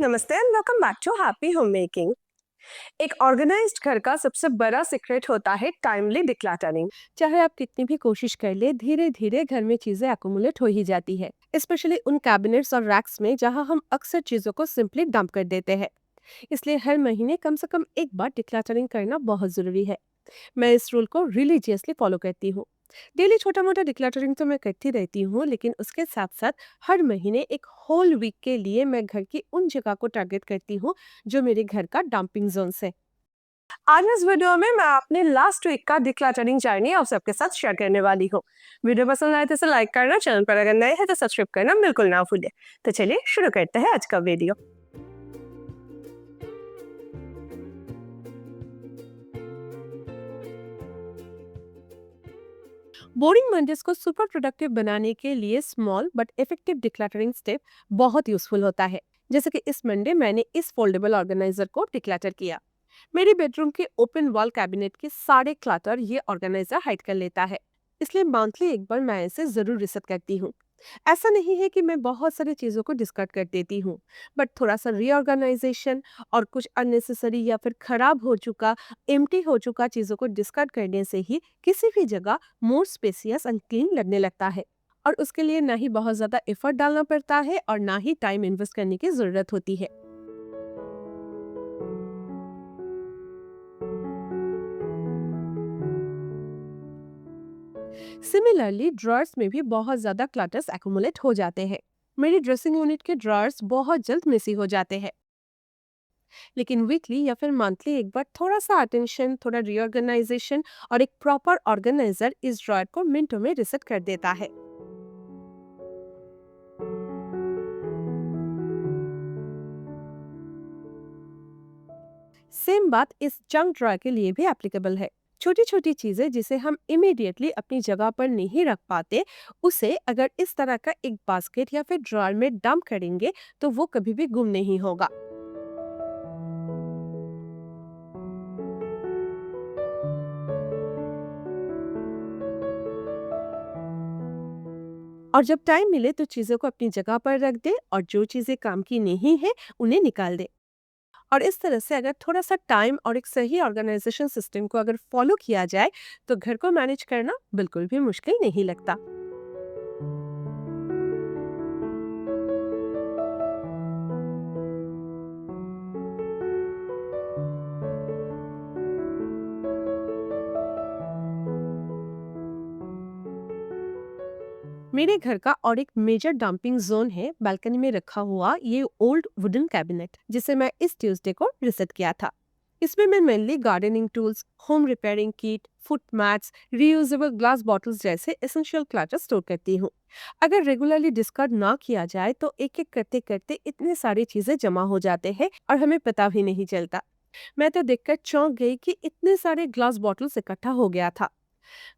नमस्ते and welcome back to happy home making. एक organised घर का सबसे बड़ा सीक्रेट होता है टाइमली डिक्लटरिंग। चाहे आप कितनी भी कोशिश कर ले, धीरे धीरे घर में चीजें अकोमुलेट हो ही जाती है, स्पेशली उन कैबिनेट्स और रैक्स में जहां हम अक्सर चीजों को सिंपली डंप कर देते हैं। इसलिए हर महीने कम से कम एक बार डिक्लटरिंग करना बहुत जरूरी है। मैं इस रूल को रिलीजियसली फॉलो करती हूँ। डेली छोटा मोटा डिक्लटरिंग तो मैं करती रहती हूँ, लेकिन उसके साथ साथ हर महीने एक होल वीक के लिए मैं घर की उन जगह को टारगेट करती हूँ जो मेरे घर का डंपिंग जोन है। आज इस वीडियो में मैं अपने लास्ट वीक का डिक्लटरिंग जर्नी आप सबके साथ शेयर करने वाली हूँ। वीडियो पसंद आए तो इसे लाइक करना, चैनल पर अगर नए हैं तो सब्सक्राइब करना बिल्कुल ना भूलिए। तो चलिए शुरू करते हैं आज का वीडियो। बोरिंग मंडेज को सुपर प्रोडक्टिव बनाने के लिए small but effective decluttering step बहुत यूजफुल होता है। जैसे कि इस मंडे मैंने इस फोल्डेबल ऑर्गेनाइजर को डिक्लटर किया। मेरी बेडरूम के ओपन वॉल कैबिनेट के सारे क्लटर ये ऑर्गेनाइजर हाइड कर लेता है। इसलिए मंथली एक बार मैं इसे जरूर रिसेट करती हूँ। ऐसा नहीं है कि मैं बहुत सारी चीजों को डिस्कार्ड कर देती हूँ, बट थोड़ा सा रीऑर्गेनाइजेशन और कुछ अननेसेसरी या फिर खराब हो चुका, एम्प्टी हो चुका चीजों को डिस्कार्ड करने से ही किसी भी जगह मोर स्पेसियस एंड क्लीन लगने लगता है। और उसके लिए ना ही बहुत ज्यादा एफर्ट डालना पड़ता है और ना ही टाइम इन्वेस्ट करने की जरूरत होती है। सिमिलरली ड्रॉर्स में भी बहुत ज्यादा क्लटर्स एक्यूमुलेट हो जाते हैं। मेरी ड्रेसिंग यूनिट के ड्रॉर्स बहुत जल्द मेसी हो जाते हैं, लेकिन वीकली या फिर मंथली एक बार थोड़ा सा अटेंशन, थोड़ा रीऑर्गेनाइजेशन और एक प्रॉपर ऑर्गेनाइजर इस ड्रॉयर को मिनटों में रिसेट कर देता है। सेम बात इस जंक ड्रॉयर के लिए भी एप्लीकेबल है। छोटी छोटी चीजें जिसे हम इमीडिएटली अपनी जगह पर नहीं रख पाते, उसे अगर इस तरह का एक बास्केट या फिर ड्रॉयर में डंप करेंगे तो वो कभी भी गुम नहीं होगा। और जब टाइम मिले तो चीजों को अपनी जगह पर रख दे और जो चीजें काम की नहीं है उन्हें निकाल दे। और इस तरह से अगर थोड़ा सा टाइम और एक सही ऑर्गेनाइजेशन सिस्टम को अगर फॉलो किया जाए तो घर को मैनेज करना बिल्कुल भी मुश्किल नहीं लगता। मेरे घर का और एक मेजर डंपिंग जोन है बालकनी में रखा हुआ ये ओल्ड वुडन कैबिनेट, जिसे मैं इस ट्यूसडे को रिसेट किया था। इसमें मैं mainly gardening tools, home repairing kit, foot mats, reusable glass bottles जैसे एसेंशियल क्लटर स्टोर करती हूँ। अगर रेगुलरली डिस्कार्ड ना किया जाए तो एक एक करते करते इतने सारी चीजें जमा हो जाते हैं और हमें पता भी नहीं चलता। मैं तो देखकर चौंक गई कि इतने सारे ग्लास बॉटल्स इकट्ठा हो गया था।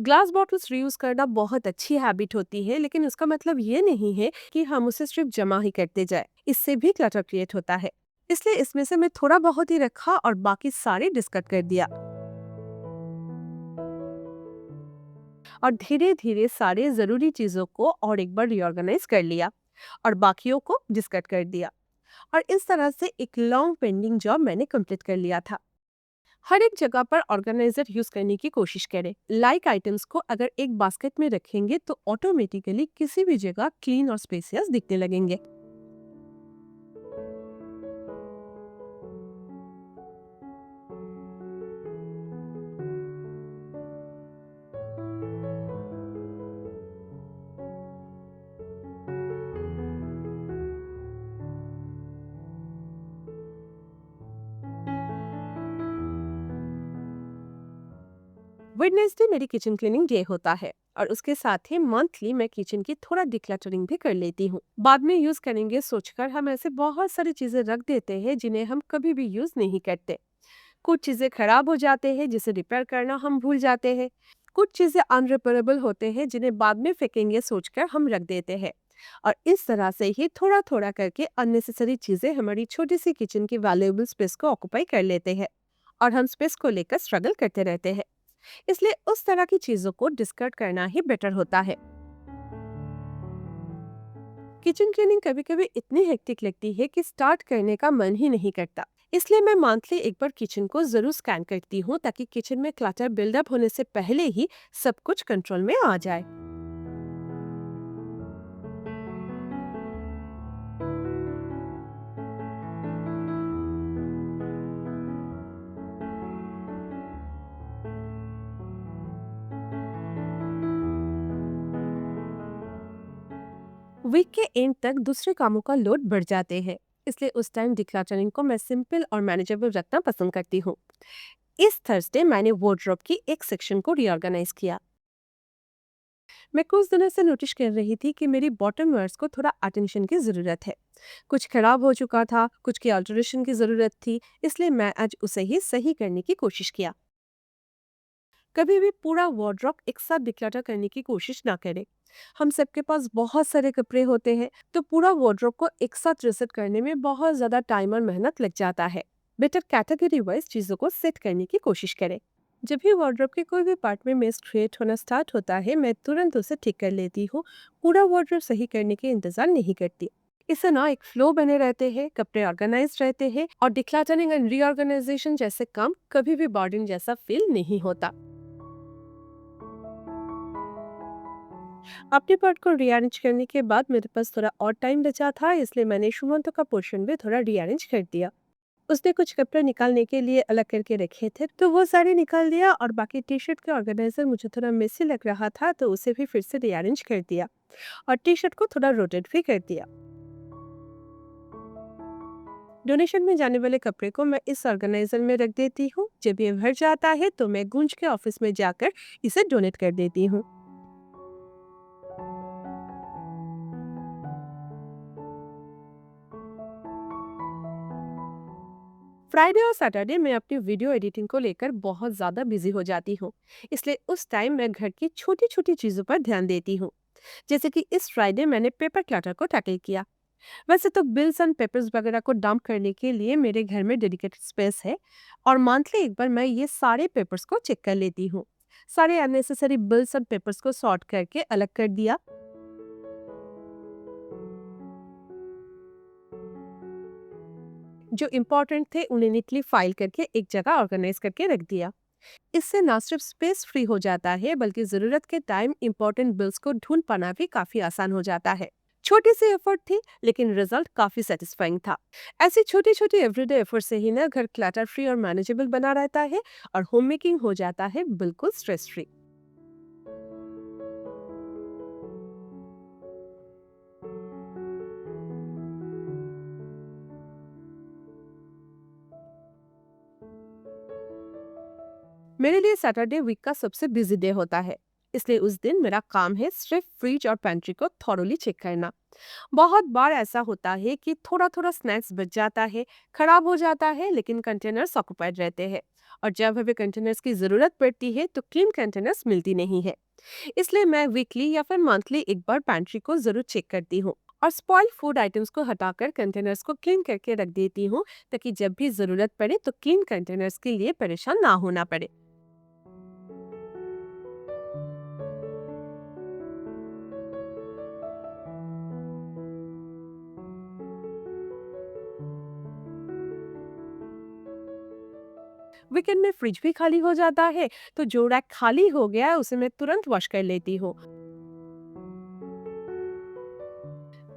ग्लास बॉटल्स रीयूज करना बहुत अच्छी हैबिट होती है, लेकिन उसका मतलब ये नहीं है कि हम उसे सिर्फ जमा ही करते जाए। इससे भी क्लटर क्रिएट होता है। इसलिए इसमें से मैं थोड़ा बहुत ही रखा और बाकी सारे डिस्कट कर दिया। और धीरे धीरे सारे जरूरी चीजों को और एक बार रीऑर्गेनाइज कर लिया और बाकियों को डिस्कट कर दिया। और इस तरह से एक लॉन्ग पेंडिंग जॉब मैंने कंप्लीट कर लिया था। हर एक जगह पर ऑर्गेनाइजर यूज करने की कोशिश करें। लाइक आइटम्स को अगर एक बास्केट में रखेंगे तो ऑटोमेटिकली किसी भी जगह क्लीन और स्पेसियस दिखने लगेंगे। वेडनेसडे मेरी किचन क्लीनिंग डे होता है और उसके साथ ही मंथली मैं किचन की थोड़ा डिक्लटरिंग भी कर लेती हूँ। बाद में यूज करेंगे सोचकर हम ऐसे बहुत सारी चीजें रख देते हैं जिन्हें हम कभी भी यूज नहीं करते। कुछ चीजें खराब हो जाते हैं जिसे रिपेयर करना हम भूल जाते हैं। कुछ चीजें अनरिपेयरेबल होते हैं जिन्हें बाद में फेंकेंगे सोचकर हम रख देते हैं। और इस तरह से ही थोड़ा थोड़ा करके अननेसेसरी चीजें हमारी छोटी सी किचन की वैल्यूएबल स्पेस को ऑक्यूपाई कर लेते हैं और हम स्पेस को लेकर स्ट्रगल करते रहते हैं। इसलिए उस तरह की चीजों को डिस्कार्ड करना ही बेटर होता है। किचन क्लीनिंग कभी कभी इतनी हेक्टिक लगती है कि स्टार्ट करने का मन ही नहीं करता। इसलिए मैं मंथली एक बार किचन को जरूर स्कैन करती हूँ ताकि किचन में क्लटर बिल्डअप होने से पहले ही सब कुछ कंट्रोल में आ जाए। वीक के एंड तक दूसरे कामों का लोड बढ़ जाते हैं, इसलिए उस टाइम डिक्लटरिंग को मैं सिंपल और मैनेजेबल रखना पसंद करती हूँ। इस थर्सडे मैंने वार्डरोब की एक सेक्शन को रीऑर्गेनाइज किया। मैं कुछ दिनों से नोटिस कर रही थी कि मेरी बॉटम वेयर्स को थोड़ा अटेंशन की ज़रूरत है। कुछ खराब हो चुका था, कुछ की अल्टरेशन की ज़रूरत थी, इसलिए मैं आज उसे ही सही करने की कोशिश किया। कभी भी पूरा वार्डरोब एक साथ डिक्लटर करने की कोशिश ना करें। हम सबके पास बहुत सारे कपड़े होते हैं, तो पूरा वार्डरोब को एक साथ रिसेट करने में बहुत ज़्यादा टाइम और मेहनत लग जाता है। बेटर कैटेगरी वाइज चीज़ों को सेट करने की कोशिश करें। जब भी वार्डरोब के कोई भी पार्ट में मेस क्रिएट होना स्टार्ट होता है, मैं तुरंत उसे ठीक कर लेती हूँ। पूरा वार्डरोब सही करने के इंतजार नहीं करती। इससे ना एक फ्लो बने रहते हैं, कपड़े ऑर्गेनाइज रहते हैं और डिक्लटरिंग एंड रीऑर्गेनाइजेशन जैसे काम कभी भी बर्डन जैसा फील नहीं होता। अपने पार्ट को रीअरेंज करने के बाद मेरे पास थोड़ा और टाइम बचा था, इसलिए मैंने शुमंतो का पोर्शन भी थोड़ा रीअरेंज कर दिया। उसने कुछ कपड़े निकालने के लिए अलग करके रखे थे, तो वो सारे निकाल दिया और बाकी टी शर्ट के ऑर्गेनाइजर मुझे थोड़ा मेसी लग रहा था, तो उसे भी फिर से रीअरेंज कर दिया और टी शर्ट को थोड़ा रोटेट भी कर दिया। डोनेशन में जाने वाले कपड़े को मैं इस ऑर्गेनाइजर में रख देती हूँ। जब ये भर जाता है तो मैं गूंज के ऑफिस में जाकर इसे डोनेट कर देती हूँ। फ्राइडे और सैटरडे मैं अपनी वीडियो एडिटिंग को लेकर बहुत ज़्यादा बिजी हो जाती हूँ, इसलिए उस टाइम मैं घर की छोटी छोटी चीज़ों पर ध्यान देती हूँ। जैसे कि इस फ्राइडे मैंने पेपर क्लटर को टैकल किया। वैसे तो बिल्स एंड पेपर्स वगैरह को डंप करने के लिए मेरे घर में डेडिकेटेड स्पेस है और मंथली एक बार मैं ये सारे पेपर्स को चेक कर लेती हूँ। सारे अननेसेसरी बिल्स एंड पेपर्स को सॉर्ट करके अलग कर दिया। जो इम्पोर्टेंट थे उन्हें नीटली फाइल करके एक जगह ऑर्गेनाइज करके रख दिया। इससे ना सिर्फ स्पेस फ्री हो जाता है, बल्कि जरूरत के टाइम इंपॉर्टेंट बिल्स को ढूंढ पाना भी काफी आसान हो जाता है। छोटी सी एफर्ट थी, लेकिन रिजल्ट काफी सेटिस्फाइंग था। ऐसी छोटी छोटी एवरीडे एफर्ट से ही ना घर क्लटर फ्री और मैनेजेबल बना रहता है और होम मेकिंग हो जाता है बिल्कुल स्ट्रेस फ्री। मेरे लिए सैटरडे वीक का सबसे बिजी डे होता है, इसलिए उस दिन मेरा काम है सिर्फ फ्रिज और पेंट्री को थॉरोली चेक करना। बहुत बार ऐसा होता है कि थोड़ा थोड़ा स्नैक्स बच जाता है, खराब हो जाता है, लेकिन कंटेनर्स ऑक्युपाइड रहते हैं और जब हमें कंटेनर्स की जरूरत पड़ती है तो क्लीन कंटेनर्स मिलती नहीं है। इसलिए मैं वीकली या फिर मंथली एक बार पेंट्री को जरूर चेक करती हूँ और स्पॉइल फूड आइटम्स को हटाकर कंटेनर्स को क्लीन करके रख देती हूँ, ताकि जब भी जरूरत पड़े तो क्लीन कंटेनर्स के लिए परेशान ना होना पड़े। वीकेंड में फ्रिज भी खाली हो जाता है, तो जो रैक खाली हो गया है उसे मैं तुरंत वॉश कर लेती हूँ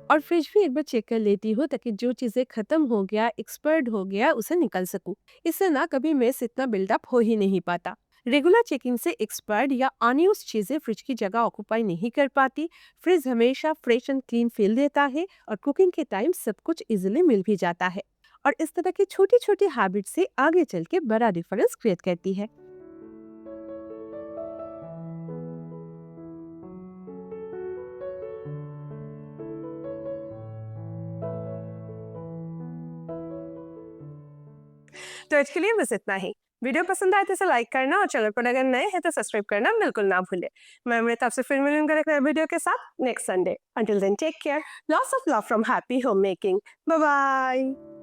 और फ्रिज भी एक बार चेक कर लेती हूँ, ताकि जो चीजें खत्म हो गया, एक्सपायर्ड हो गया, उसे निकल सकूं। इससे ना कभी मेस इतना बिल्डअप हो ही नहीं पाता। रेगुलर चेकिंग से एक्सपायर्ड या अनयूज चीजें फ्रिज की जगह ऑक्युपाई नहीं कर पाती। फ्रिज हमेशा फ्रेश एंड क्लीन फील देता है और कुकिंग के टाइम सब कुछ इजिली मिल भी जाता है। और इस तरह की छोटी छोटी हैबिट से आगे चल के बड़ा डिफरेंस क्रिएट करती है। तो आज के लिए बस इतना ही। वीडियो पसंद आए तो इसे लाइक करना और चैनल पर अगर नए हैं तो सब्सक्राइब करना बिल्कुल ना भूले। मैं अमृत आपसे फिर मिलूंगा एक नए वीडियो के साथ next Sunday. Until then take care, lots of love from happy home making. Bye bye.